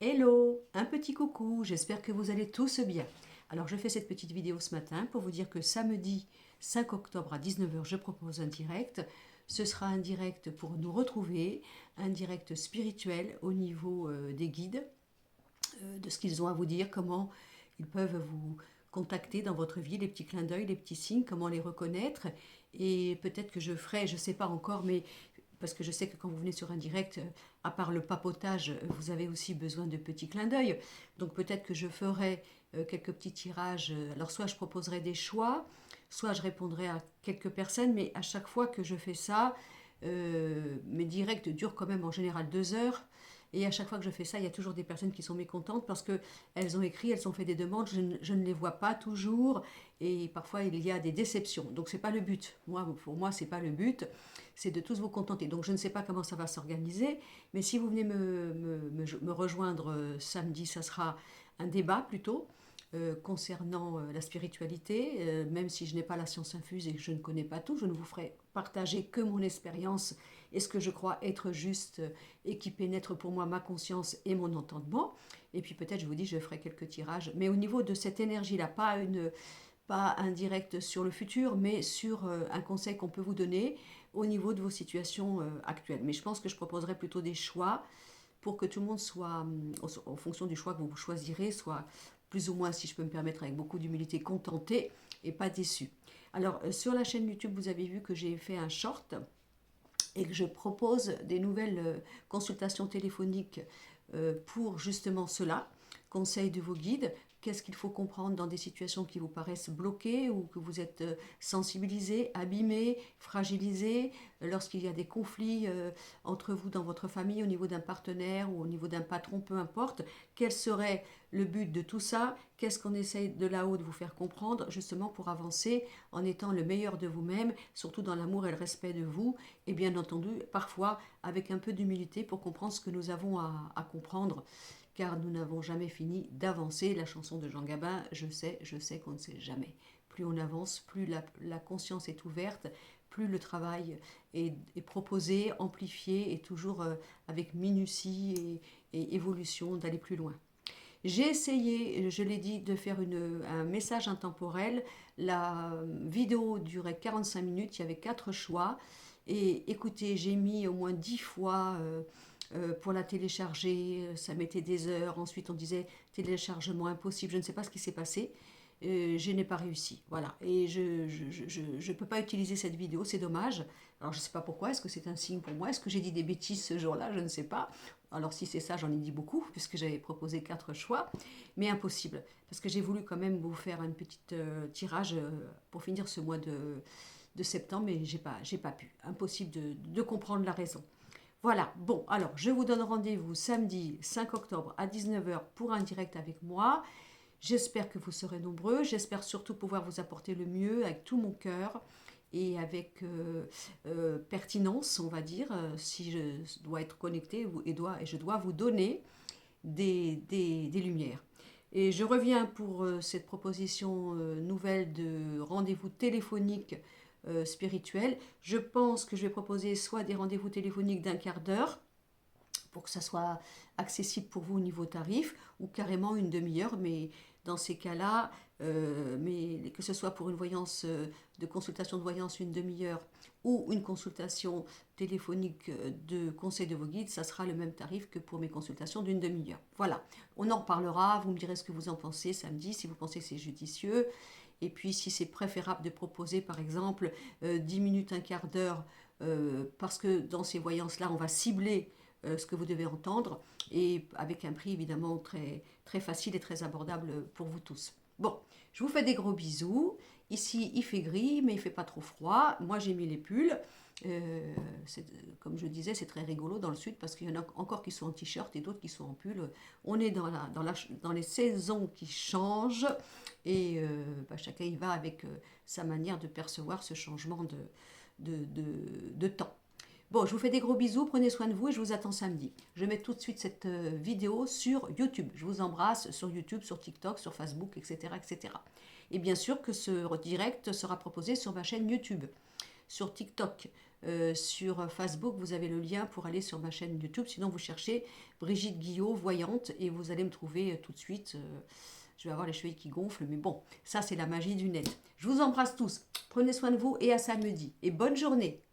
Hello, un petit coucou, j'espère que vous allez tous bien. Alors je fais cette petite vidéo ce matin pour vous dire que samedi 5 octobre à 19h je propose un direct. Ce sera un direct pour nous retrouver, un direct spirituel au niveau des guides, de ce qu'ils ont à vous dire, comment ils peuvent vous contacter dans votre vie, les petits clins d'œil, les petits signes, comment les reconnaître. Et peut-être que je ferai, je ne sais pas encore, mais parce que je sais que quand vous venez sur un direct, à part le papotage, vous avez aussi besoin de petits clins d'œil. Donc peut-être que je ferai quelques petits tirages. Alors soit je proposerai des choix, soit je répondrai à quelques personnes, mais à chaque fois que je fais ça, mes directs durent quand même en général 2 heures. Et à chaque fois que je fais ça, il y a toujours des personnes qui sont mécontentes parce qu'elles ont écrit, elles ont fait des demandes, je ne les vois pas toujours et parfois il y a des déceptions. Donc c'est pas le but. Pour moi, c'est pas le but, c'est de tous vous contenter. Donc je ne sais pas comment ça va s'organiser, mais si vous venez me rejoindre samedi, ça sera un débat plutôt concernant la spiritualité, même si je n'ai pas la science infuse et que je ne connais pas tout, je ne vous ferai partager que mon expérience et ce que je crois être juste et qui pénètre pour moi ma conscience et mon entendement. Et puis peut-être, je vous dis, je ferai quelques tirages. Mais au niveau de cette énergie-là, pas un direct sur le futur, mais sur un conseil qu'on peut vous donner au niveau de vos situations actuelles. Mais je pense que je proposerai plutôt des choix pour que tout le monde soit, en fonction du choix que vous choisirez, soit plus ou moins, si je peux me permettre, avec beaucoup d'humilité, contenté et pas déçu. Alors, sur la chaîne YouTube, vous avez vu que j'ai fait un short et que je propose des nouvelles consultations téléphoniques pour justement cela, conseil de vos guides, qu'est-ce qu'il faut comprendre dans des situations qui vous paraissent bloquées ou que vous êtes sensibilisé, abîmé, fragilisé, lorsqu'il y a des conflits entre vous dans votre famille, au niveau d'un partenaire ou au niveau d'un patron, peu importe, quel serait le but de tout ça, qu'est-ce qu'on essaye de là-haut de vous faire comprendre, justement pour avancer en étant le meilleur de vous-même, surtout dans l'amour et le respect de vous, et bien entendu, parfois avec un peu d'humilité pour comprendre ce que nous avons à comprendre, car nous n'avons jamais fini d'avancer. La chanson de Jean Gabin, je sais qu'on ne sait jamais. Plus on avance, plus la conscience est ouverte, plus le travail est proposé, amplifié et toujours avec minutie et évolution d'aller plus loin. J'ai essayé, je l'ai dit, de faire un message intemporel. La vidéo durait 45 minutes, il y avait 4 choix. Et écoutez, j'ai mis au moins 10 fois pour la télécharger, ça mettait des heures. Ensuite, on disait téléchargement impossible, je ne sais pas ce qui s'est passé. Je n'ai pas réussi. Voilà. Et je ne peux pas utiliser cette vidéo, c'est dommage. Alors je ne sais pas pourquoi, est-ce que c'est un signe pour moi? Est-ce que j'ai dit des bêtises ce jour-là? Je ne sais pas. Alors si c'est ça, j'en ai dit beaucoup, puisque j'avais proposé 4 choix, mais impossible. Parce que j'ai voulu quand même vous faire un petit tirage pour finir ce mois de septembre, mais j'ai pas pu. Impossible de comprendre la raison. Voilà, bon, alors je vous donne rendez-vous samedi 5 octobre à 19h pour un direct avec moi. J'espère que vous serez nombreux. J'espère surtout pouvoir vous apporter le mieux avec tout mon cœur et avec pertinence, on va dire, si je dois être connecté et je dois vous donner des lumières. Et je reviens pour cette proposition nouvelle de rendez-vous téléphonique spirituel. Je pense que je vais proposer soit des rendez-vous téléphoniques d'un quart d'heure, pour que ça soit accessible pour vous au niveau tarif, ou carrément une demi-heure, mais dans ces cas-là, mais que ce soit pour une voyance de consultation de voyance une demi-heure ou une consultation téléphonique de conseil de vos guides, ça sera le même tarif que pour mes consultations d'une demi-heure. Voilà, on en reparlera, vous me direz ce que vous en pensez samedi, si vous pensez que c'est judicieux, et puis si c'est préférable de proposer par exemple 10 minutes, un quart d'heure, parce que dans ces voyances-là, on va cibler ce que vous devez entendre, et avec un prix évidemment très, très facile et très abordable pour vous tous. Bon, je vous fais des gros bisous. Ici, il fait gris, mais il fait pas trop froid. Moi, j'ai mis les pulls. Euh, Comme je disais, c'est très rigolo dans le sud parce qu'il y en a encore qui sont en t-shirt et d'autres qui sont en pull. On est dans les saisons qui changent et chacun y va avec sa manière de percevoir ce changement de temps. Bon, je vous fais des gros bisous, prenez soin de vous et je vous attends samedi. Je mets tout de suite cette vidéo sur YouTube. Je vous embrasse sur YouTube, sur TikTok, sur Facebook, etc., etc. Et bien sûr que ce direct sera proposé sur ma chaîne YouTube, sur TikTok. Sur Facebook, vous avez le lien pour aller sur ma chaîne YouTube. Sinon, vous cherchez Brigitte Guillot, voyante, et vous allez me trouver tout de suite. Je vais avoir les cheveux qui gonflent, mais bon, ça c'est la magie du net. Je vous embrasse tous. Prenez soin de vous et à samedi. Et bonne journée.